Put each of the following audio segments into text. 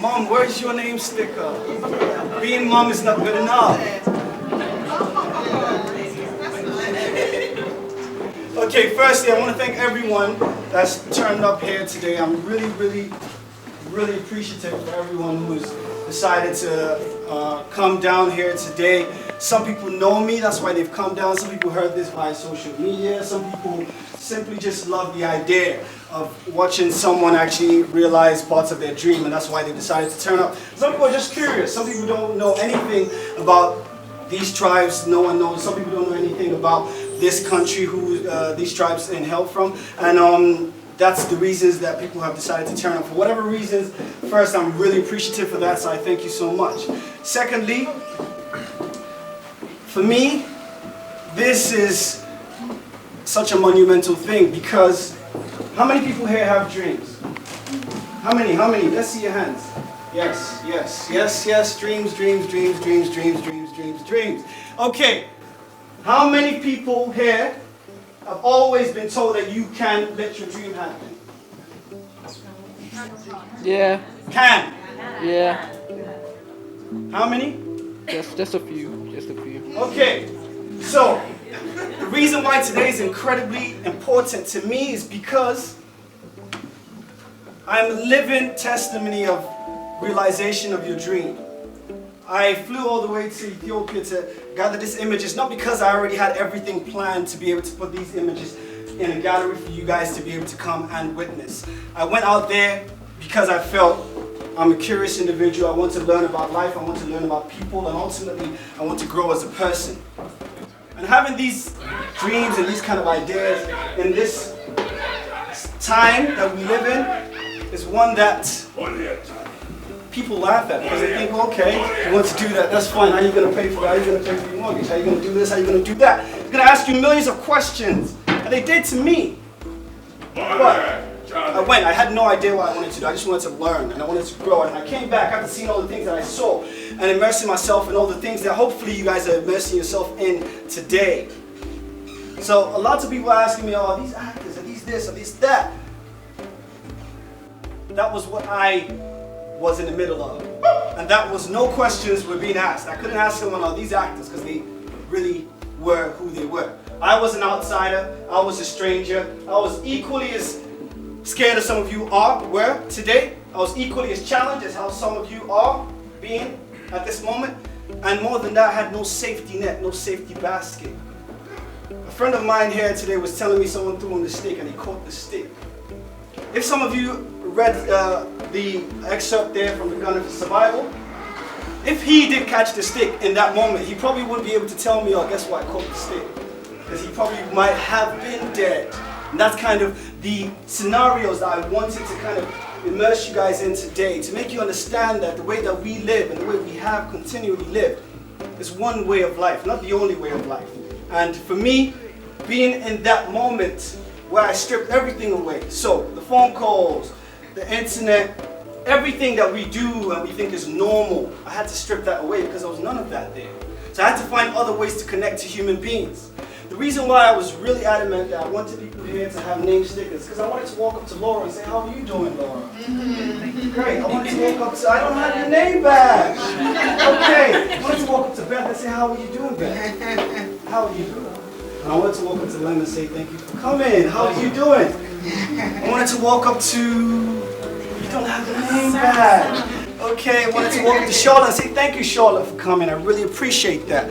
Mom, where's your name sticker? Being mom is not good enough. Okay, firstly, I want to thank everyone that's turned up here today. I'm really appreciative for everyone who's decided to come down here today. Some people know me, that's why they've come down. Some people heard this via social media. Some people simply just love the idea of watching someone actually realize parts of their dream, and that's why they decided to turn up. Some people are just curious. Some people don't know anything about these tribes. No one knows. Some people don't know anything about this country, who these tribes inhale from, and that's the reasons that people have decided to turn up. For whatever reasons, first, I'm really appreciative for that, so I thank you so much. Secondly, for me, this is such a monumental thing because how many people here have dreams? How many? Let's see your hands. Yes. Dreams. Okay. How many people here have always been told that you can let your dream happen? Yeah. Can? Yeah. How many? Just a few. Okay. So, the reason why today is incredibly important to me is because I'm a living testimony of realization of your dream. I flew all the way to Ethiopia to gather these images, not because I already had everything planned to be able to put these images in a gallery for you guys to be able to come and witness. I went out there because I felt I'm a curious individual. I want to learn about life, I want to learn about people, and ultimately I want to grow as a person. And having these dreams and these kind of ideas in this time that we live in is one that people laugh at because they think, okay, you want to do that, that's fine. How are you going to pay for that? How are you going to pay for your mortgage? How are you going to do this? How are you going to do that? They're going to ask you millions of questions. And they did to me. But I went. I had no idea what I wanted to do. I just wanted to learn and I wanted to grow. And I came back after seeing all the things that I saw and immersing myself in all the things that hopefully you guys are immersing yourself in today. So a lot of people are asking me, oh, are these actors? Are these this? Are these that? That was what I was in the middle of. And that was no questions were being asked. I couldn't ask someone, are these actors? Because they really were who they were. I was an outsider. I was a stranger. I was equally as scared as some of you were today. I was equally as challenged as how some of you are being at this moment. And more than that, I had no safety net, no safety basket. A friend of mine here today was telling me someone threw him the stick and he caught the stick. If some of you read the excerpt there from the Gun of Survival, if he did catch the stick in that moment, he probably wouldn't be able to tell me, oh, guess what, I caught the stick. Because he probably might have been dead. And that's kind of the scenarios that I wanted to kind of immerse you guys in today, to make you understand that the way that we live and the way we have continually lived is one way of life, not the only way of life. And for me, being in that moment where I stripped everything away, so the phone calls, the internet, everything that we do and we think is normal, I had to strip that away because there was none of that there. So I had to find other ways to connect to human beings. The reason why I was really adamant that I wanted people here to have name stickers because I wanted to walk up to Laura and say, how are you doing, Laura? Great. I wanted to walk up to, I don't have your name badge. Okay. I wanted to walk up to Beth and say, how are you doing, Beth? How are you doing? And I wanted to walk up to Lem and say, thank you for coming. How are you doing? I wanted to walk up to, you don't have the name badge. Okay, I wanted to walk up to Charlotte and say, thank you, Charlotte, for coming. I really appreciate that.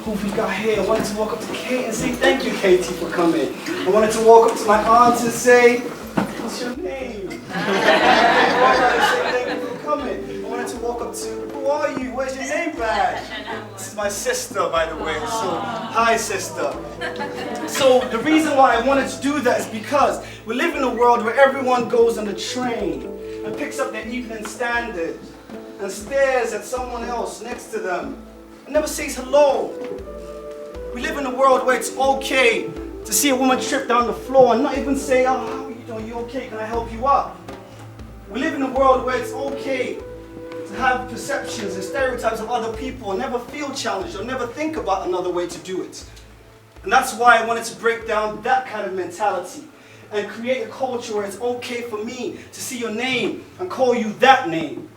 Who we got here? I wanted to walk up to Kate and say, thank you, Katie, for coming. I wanted to walk up to my aunt and say, what's your name? Thank you for coming. I wanted to walk up to, who are you? Where's your name badge? This is my sister, by the way. So, hi, sister. So, the reason why I wanted to do that is because we live in a world where everyone goes on the train and picks up their evening standard and stares at someone else next to them and never says hello. We live in a world where it's okay to see a woman trip down the floor and not even say, oh, how are you doing? You okay? Can I help you up? We live in a world where it's okay to have perceptions and stereotypes of other people and never feel challenged or never think about another way to do it. And that's why I wanted to break down that kind of mentality and create a culture where it's okay for me to see your name and call you that name.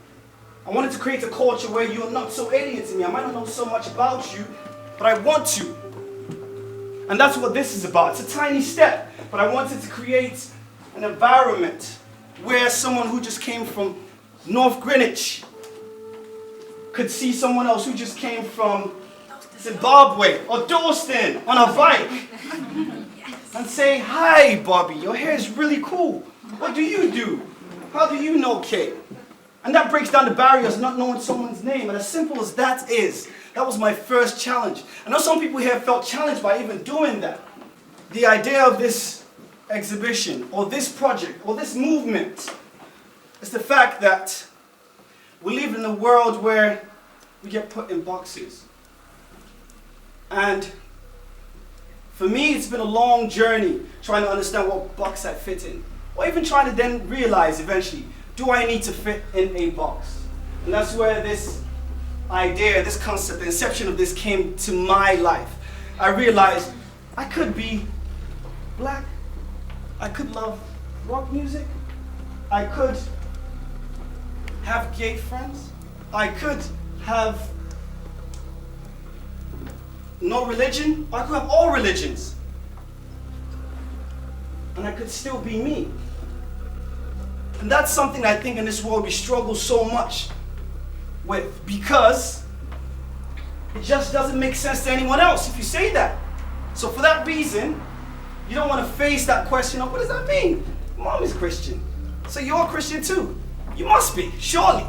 I wanted to create a culture where you're not so alien to me. I might not know so much about you, but I want to. And that's what this is about. It's a tiny step, but I wanted to create an environment where someone who just came from North Greenwich could see someone else who just came from Zimbabwe or Dalston on a bike and say, "Hi, Bobby, your hair is really cool. What do you do? How do you know Kate?" And that breaks down the barriers of not knowing someone's name. And as simple as that is, that was my first challenge. I know some people here felt challenged by even doing that. The idea of this exhibition or this project or this movement is the fact that we live in a world where we get put in boxes. And for me, it's been a long journey trying to understand what box I fit in. Or even trying to then realize eventually, do I need to fit in a box? And that's where this idea, this concept, the inception of this came to my life. I realized I could be black. I could love rock music. I could have gay friends. I could have no religion. I could have all religions. And I could still be me. And that's something I think in this world we struggle so much with, because it just doesn't make sense to anyone else if you say that. So for that reason, you don't want to face that question of, what does that mean? Mom is Christian, so you're a Christian too. You must be, surely.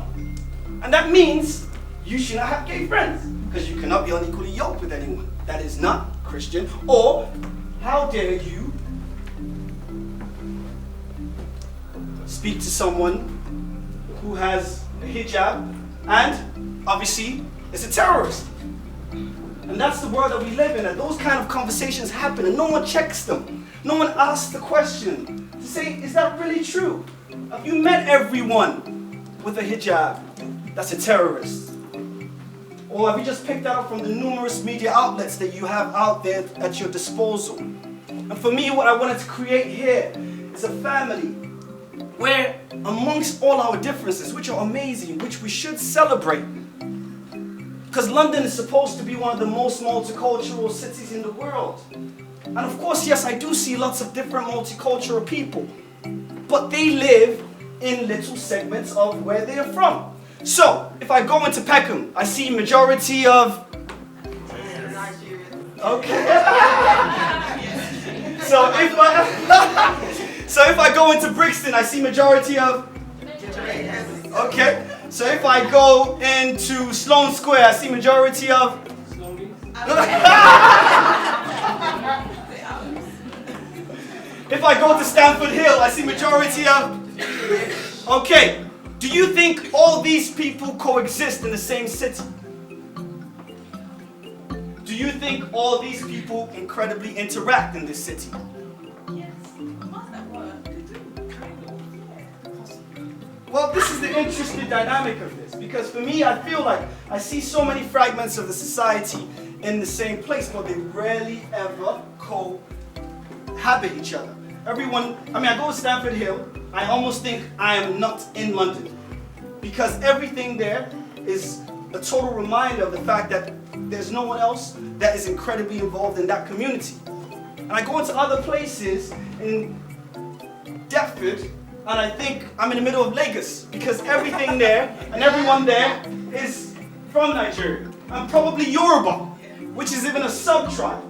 And that means you should not have gay friends, because you cannot be unequally yoked with anyone that is not Christian. Or how dare you speak to someone who has a hijab and obviously is a terrorist. And that's the world that we live in, and those kind of conversations happen and no one checks them. No one asks the question to say, is that really true? Have you met everyone with a hijab that's a terrorist? Or have you just picked that up from the numerous media outlets that you have out there at your disposal? And for me, what I wanted to create here is a family where, amongst all our differences, which are amazing, which we should celebrate, because London is supposed to be one of the most multicultural cities in the world. And of course, yes, I do see lots of different multicultural people, but they live in little segments of where they are from. So, if I go into Peckham, I see majority of... Okay. So if I go into Brixton, I see majority of... Okay. So if I go into Sloane Square, I see majority of... If I go to Stamford Hill, I see majority of... Okay. Do you think all these people coexist in the same city? Do you think all these people incredibly interact in this city? Well, this is the interesting dynamic of this, because for me, I feel like I see so many fragments of the society in the same place, but they rarely ever cohabit each other. Everyone, I go to Stamford Hill, I almost think I am not in London, because everything there is a total reminder of the fact that there's no one else that is incredibly involved in that community. And I go into other places in Deptford, and I think I'm in the middle of Lagos, because everything there and everyone there is from Nigeria, and probably Yoruba, which is even a sub-tribe.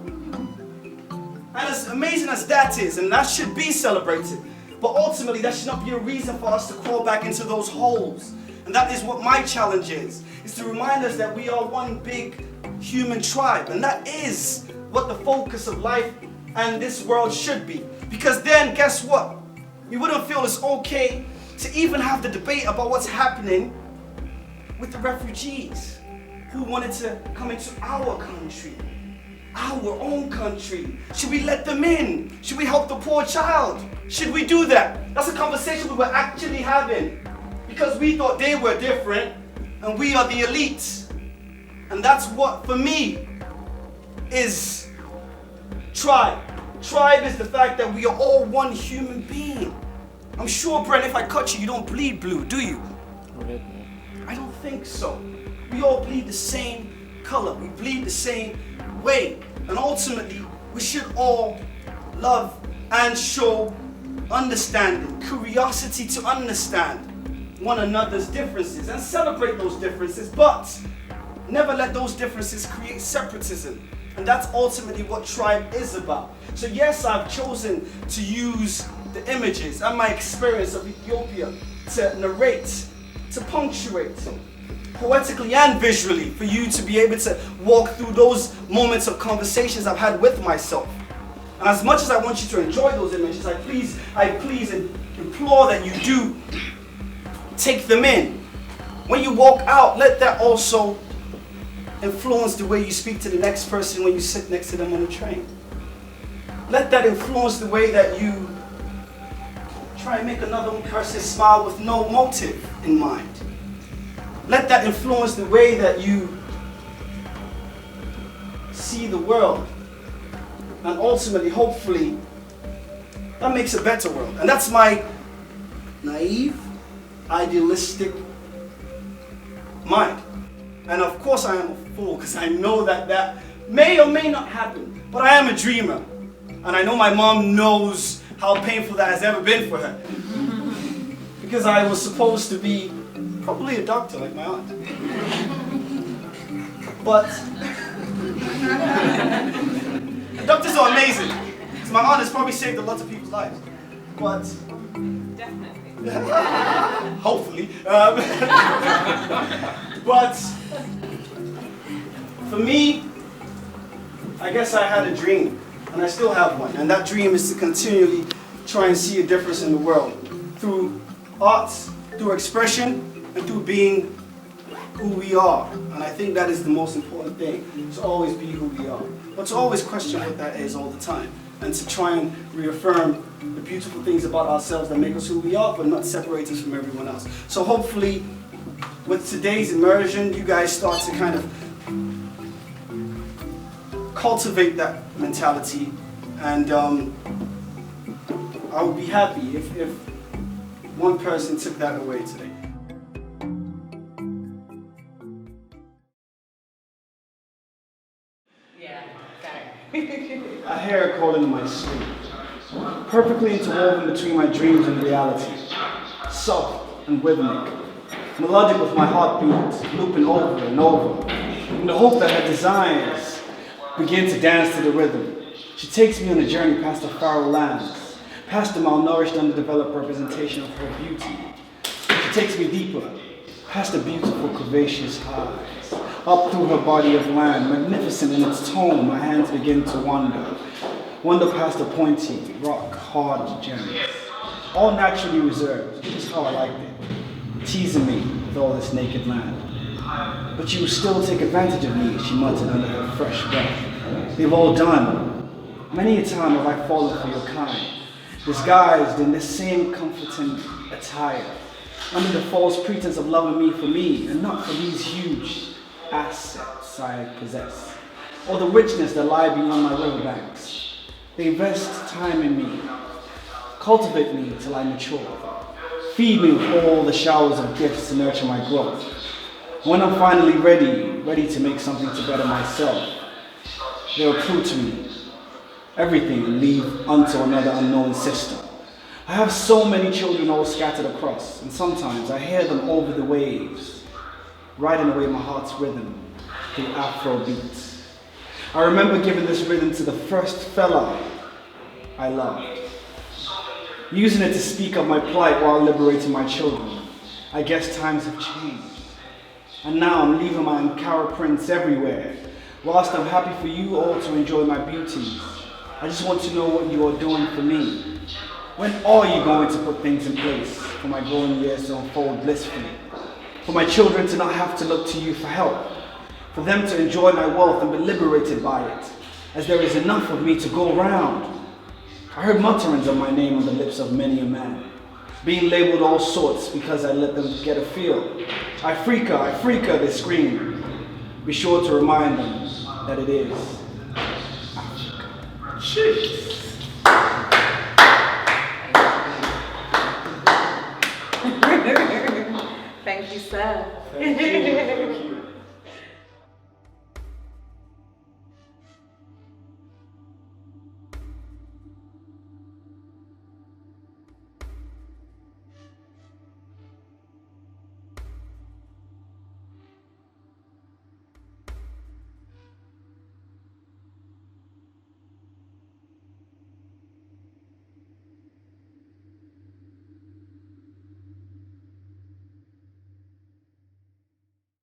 And as amazing as that is, and that should be celebrated, but ultimately that should not be a reason for us to crawl back into those holes. And that is what my challenge is to remind us that we are one big human tribe, and that is what the focus of life and this world should be. Because then, guess what? We wouldn't feel it's okay to even have the debate about what's happening with the refugees who wanted to come into our country, our own country. Should we let them in? Should we help the poor child? Should we do that? That's a conversation we were actually having, because we thought they were different and we are the elite. And that's what, for me, is tribe. Tribe is the fact that we are all one human being. I'm sure, Brent, if I cut you, you don't bleed blue, do you? I don't think so. We all bleed the same color. We bleed the same way. And ultimately, we should all love and show understanding, curiosity to understand one another's differences and celebrate those differences, but never let those differences create separatism. And that's ultimately what T.R.I.B.E is about. So yes, I've chosen to use the images and my experience of Ethiopia to narrate, to punctuate, poetically and visually, for you to be able to walk through those moments of conversations I've had with myself. And as much as I want you to enjoy those images, I please and implore that you do take them in. When you walk out, let that also influence the way you speak to the next person when you sit next to them on the train. Let that influence the way that you try and make another person smile with no motive in mind. Let that influence the way that you see the world. And ultimately, hopefully, that makes a better world. And that's my naive, idealistic mind. And of course I am a fool, because I know that that may or may not happen. But I am a dreamer. And I know my mom knows how painful that has ever been for her. Because I was supposed to be probably a doctor like my aunt. But doctors are amazing. So my aunt has probably saved a lot of people's lives. But Definitely. hopefully. But for me, I guess I had a dream, and I still have one. And that dream is to continually try and see a difference in the world through arts, through expression, and through being who we are. And I think that is the most important thing, to always be who we are. But to always question what that is all the time. And to try and reaffirm the beautiful things about ourselves that make us who we are, but not separate us from everyone else. So hopefully, with today's immersion, you guys start to kind of cultivate that mentality. And I would be happy if one person took that away today. Yeah, got it. I hear it calling in my sleep, perfectly interwoven between my dreams and reality, soft and rhythmic, melodic with my heartbeat, looping over and over, in the hope that her desires begin to dance to the rhythm. She takes me on a journey past the fallow lands, past the malnourished, underdeveloped representation of her beauty. She takes me deeper, past the beautiful, curvaceous highs, up through her body of land, magnificent in its tone. My hands begin to wander past the pointy, rock-hard gems, all naturally reserved, just how I liked it, teasing me with all this naked land. But you will still take advantage of me, she muttered under her fresh breath. They've all done. Many a time have I fallen for your kind, disguised in this same comforting attire, under the false pretense of loving me for me, and not for these huge assets I possess, or the richness that lie beyond my riverbanks. They invest time in me, cultivate me till I mature, feed me with all the showers of gifts to nurture my growth. When I'm finally ready to make something to better myself, they'll prove to me everything and leave unto another unknown system. I have so many children all scattered across, and sometimes I hear them over the waves, riding away my heart's rhythm through Afro beats. I remember giving this rhythm to the first fella I loved, using it to speak of my plight while liberating my children. I guess times have changed, and now I'm leaving my Ankara prints everywhere. Whilst I'm happy for you all to enjoy my beauty, I just want to know what you are doing for me. When are you going to put things in place for my growing years to unfold blissfully? For my children to not have to look to you for help, for them to enjoy my wealth and be liberated by it, as there is enough of me to go round. I heard mutterings of my name on the lips of many a man, being labeled all sorts because I let them get a feel. Africa, they scream. Be sure to remind them that it is Africa. Jeez. Thank you, sir. Thank you.